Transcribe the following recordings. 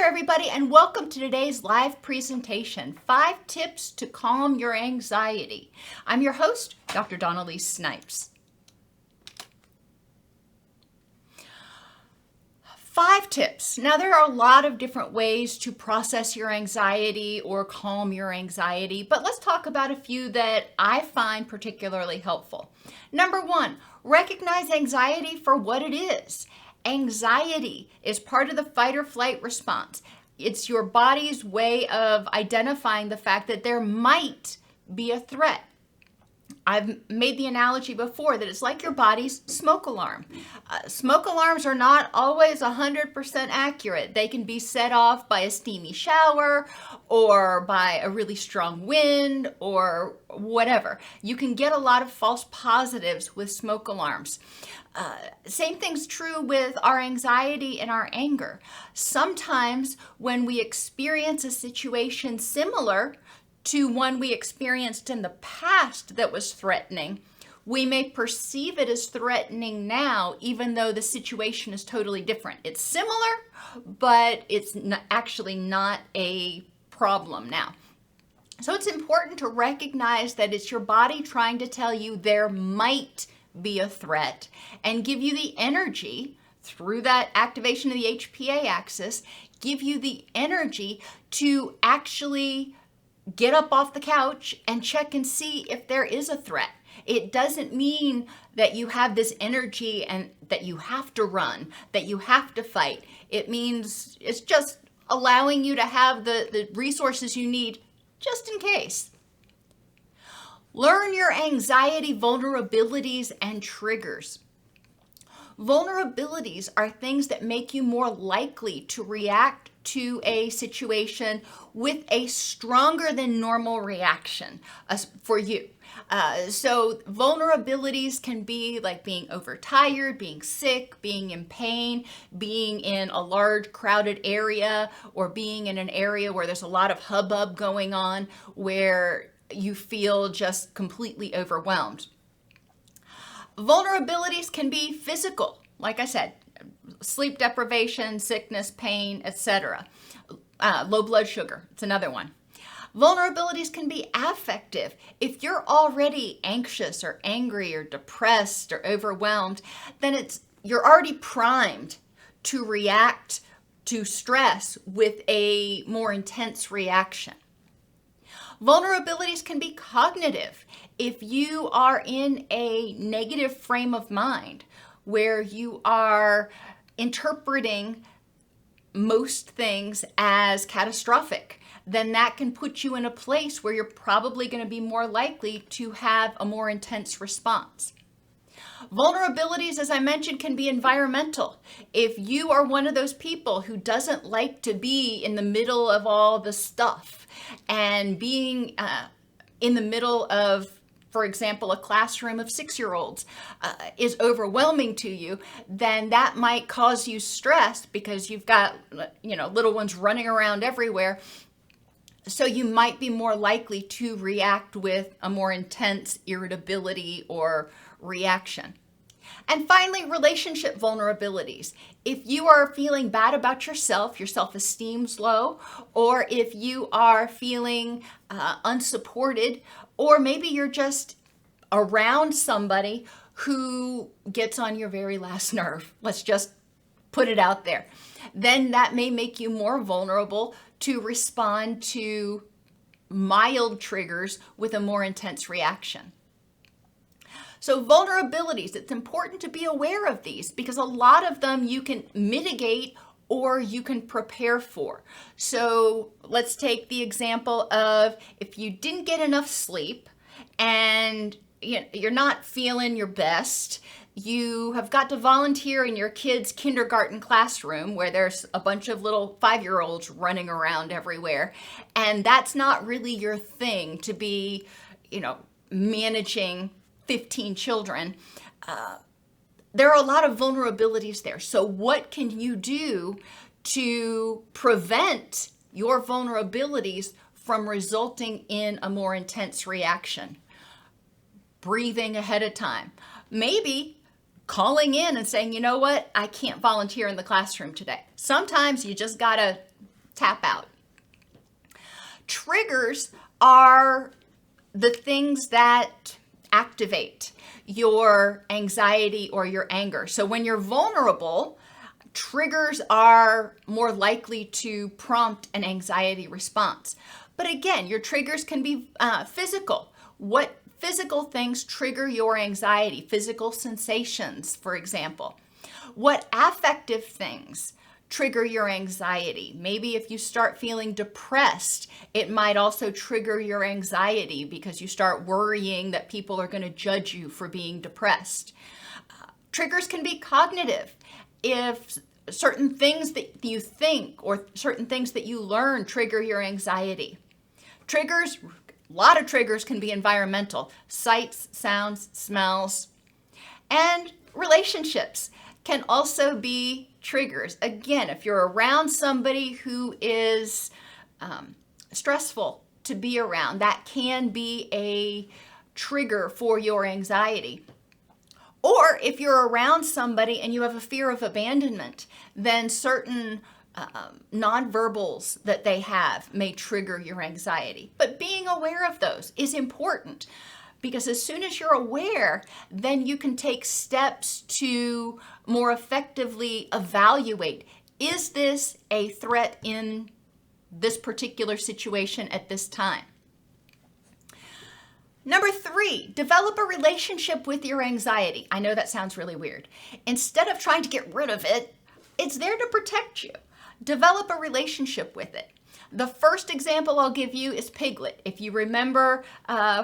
there, everybody, and welcome to today's live presentation, 5 Tips to Calm Your Anxiety. I'm your host, Dr. Elise Snipes. 5 tips. Now, there are a lot of different ways to process your anxiety or calm your anxiety, but let's talk about a few that I find particularly helpful. Number 1, recognize anxiety for what it is. Anxiety is part of the fight or flight response. It's your body's way of identifying the fact that there might be a threat. I've made the analogy before that it's like your body's smoke alarm. Smoke alarms are not always 100% accurate. They can be set off by a steamy shower or by a really strong wind or whatever. You can get a lot of false positives with smoke alarms. Same thing's true with our anxiety and our anger. Sometimes when we experience a situation similar to one we experienced in the past that was threatening, we may perceive it as threatening now, even though the situation is totally different. It's similar, but it's actually not a problem now. So it's important to recognize that it's your body trying to tell you there might be a threat and give you the energy through that activation of the HPA axis, give you the energy to actually get up off the couch and check and see if there is a threat. It doesn't mean that you have this energy and that you have to run, that you have to fight. It means it's just allowing you to have the resources you need just in case. Learn your anxiety vulnerabilities and triggers. Vulnerabilities are things that make you more likely to react to a situation with a stronger than normal reaction for you. So vulnerabilities can be like being overtired, being sick, being in pain, being in a large crowded area, or being in an area where there's a lot of hubbub going on where you feel just completely overwhelmed. Vulnerabilities can be physical, like I said, sleep deprivation, sickness, pain, etc. Low blood sugar, it's another one. Vulnerabilities can be affective. If you're already anxious or angry or depressed or overwhelmed, then you're already primed to react to stress with a more intense reaction. Vulnerabilities can be cognitive. If you are in a negative frame of mind where you are interpreting most things as catastrophic, then that can put you in a place where you're probably going to be more likely to have a more intense response. Vulnerabilities, as I mentioned, can be environmental. If you are one of those people who doesn't like to be in the middle of all the stuff and being in the middle of, for example, a classroom of 6-year-olds is overwhelming to you, then that might cause you stress because you've got, little ones running around everywhere. So you might be more likely to react with a more intense irritability or reaction. And finally, relationship vulnerabilities. If you are feeling bad about yourself, your self-esteem's low, or if you are feeling unsupported, or maybe you're just around somebody who gets on your very last nerve, let's just put it out there, then that may make you more vulnerable to respond to mild triggers with a more intense reaction. So vulnerabilities, it's important to be aware of these because a lot of them you can mitigate or you can prepare for. So let's take the example of if you didn't get enough sleep and you're not feeling your best, you have got to volunteer in your kid's kindergarten classroom where there's a bunch of little 5-year-olds running around everywhere. And that's not really your thing to be, managing 15 children. There are a lot of vulnerabilities there. So what can you do to prevent your vulnerabilities from resulting in a more intense reaction? Breathing ahead of time. Maybe calling in and saying, you know what, I can't volunteer in the classroom today. Sometimes you just gotta tap out. Triggers are the things that activate your anxiety or your anger. So when you're vulnerable, triggers are more likely to prompt an anxiety response. But again, your triggers can be physical. What physical things trigger your anxiety? Physical sensations, for example. What affective things trigger your anxiety? Maybe if you start feeling depressed, it might also trigger your anxiety because you start worrying that people are going to judge you for being depressed. Triggers can be cognitive. If certain things that you think or certain things that you learn trigger your anxiety. Triggers, a lot of triggers can be environmental. Sights, sounds, smells, and relationships can also be triggers. Again, if you're around somebody who is stressful to be around, that can be a trigger for your anxiety. Or if you're around somebody and you have a fear of abandonment, then certain nonverbals that they have may trigger your anxiety. But being aware of those is important because as soon as you're aware, then you can take steps to more effectively evaluate, is this a threat in this particular situation at this time? Number 3, develop a relationship with your anxiety. I know that sounds really weird. Instead of trying to get rid of it, it's there to protect you. Develop a relationship with it. The first example I'll give you is Piglet. If you remember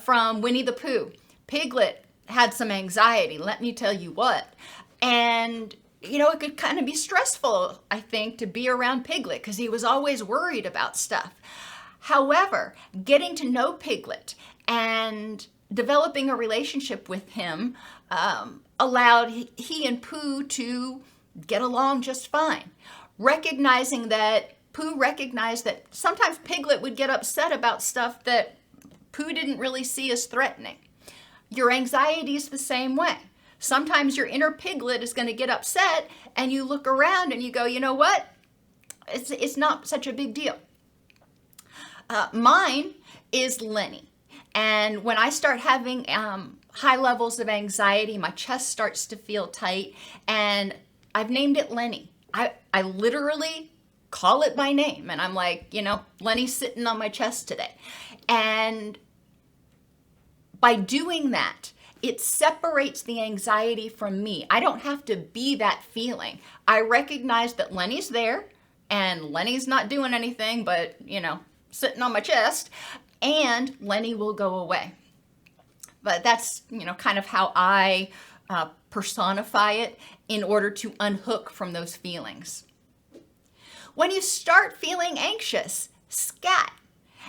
from Winnie the Pooh, Piglet had some anxiety, let me tell you what. And it could kind of be stressful, I think, to be around Piglet because he was always worried about stuff. However, getting to know Piglet and developing a relationship with him allowed he and Pooh to get along just fine. Recognizing that Pooh recognized that sometimes Piglet would get upset about stuff that Pooh didn't really see as threatening. Your anxiety is the same way. Sometimes your inner Piglet is going to get upset and you look around and you go, you know what? It's not such a big deal. Mine is Lenny. And when I start having high levels of anxiety, my chest starts to feel tight, and I've named it Lenny. I literally call it by name, and I'm like, Lenny's sitting on my chest today. And by doing that, it separates the anxiety from me. I don't have to be that feeling. I recognize that Lenny's there, and Lenny's not doing anything but, sitting on my chest, and Lenny will go away. But that's, kind of how I personify it in order to unhook from those feelings. When you start feeling anxious, scat.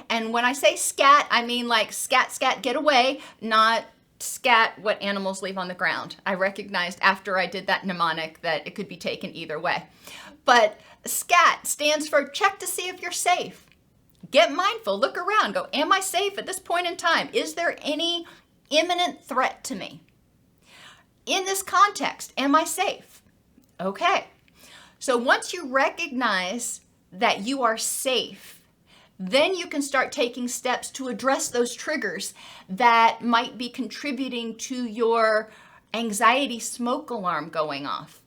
And when I say scat, I mean like scat, scat, get away, not scat what animals leave on the ground. I recognized after I did that mnemonic that it could be taken either way. But scat stands for check to see if you're safe. Get mindful, look around, go, am I safe at this point in time? Is there any imminent threat to me? In this context, am I safe? Okay. So once you recognize that you are safe, then you can start taking steps to address those triggers that might be contributing to your anxiety smoke alarm going off.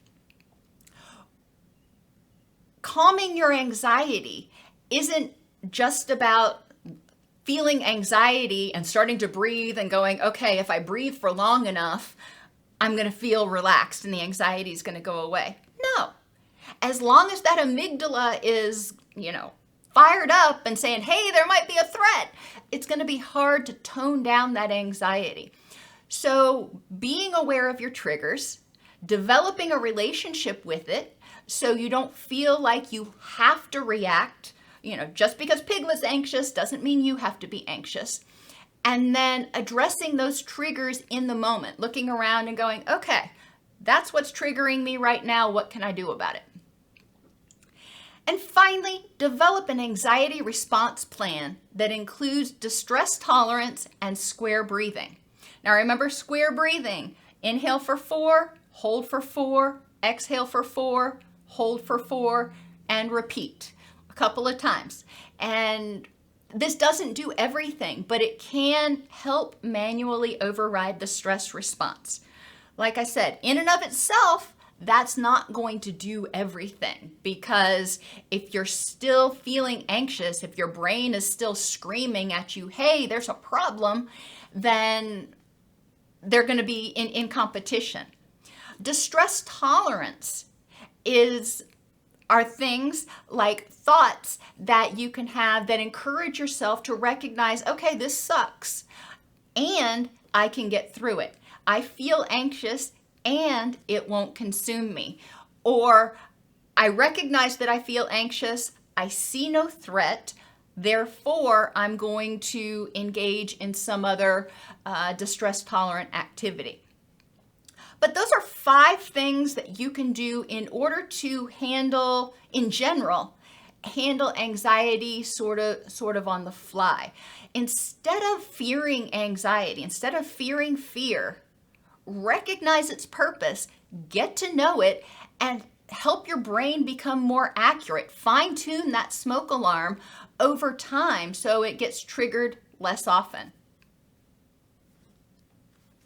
Calming your anxiety isn't just about feeling anxiety and starting to breathe and going, okay, if I breathe for long enough, I'm going to feel relaxed and the anxiety is going to go away. No. As long as that amygdala is, fired up and saying, hey, there might be a threat, it's going to be hard to tone down that anxiety. So being aware of your triggers, developing a relationship with it so you don't feel like you have to react. Just because Piglet's anxious doesn't mean you have to be anxious. And then addressing those triggers in the moment, looking around and going, okay, that's what's triggering me right now. What can I do about it? And finally, develop an anxiety response plan that includes distress tolerance and square breathing. Now remember square breathing. Inhale for 4, hold for 4, exhale for 4, hold for 4, and repeat. couple of times. And this doesn't do everything, but it can help manually override the stress response. Like I said, in and of itself, that's not going to do everything, because if you're still feeling anxious, if your brain is still screaming at you, hey, there's a problem, then they're going to be in competition. Distress tolerance are things like thoughts that you can have that encourage yourself to recognize, okay, this sucks, and I can get through it. I feel anxious and it won't consume me. Or I recognize that I feel anxious, I see no threat, therefore I'm going to engage in some other distress tolerant activity. But those are 5 things that you can do in order to handle, in general, handle anxiety sort of on the fly. Instead of fearing anxiety, instead of fearing fear, recognize its purpose, get to know it, and help your brain become more accurate. Fine-tune that smoke alarm over time so it gets triggered less often.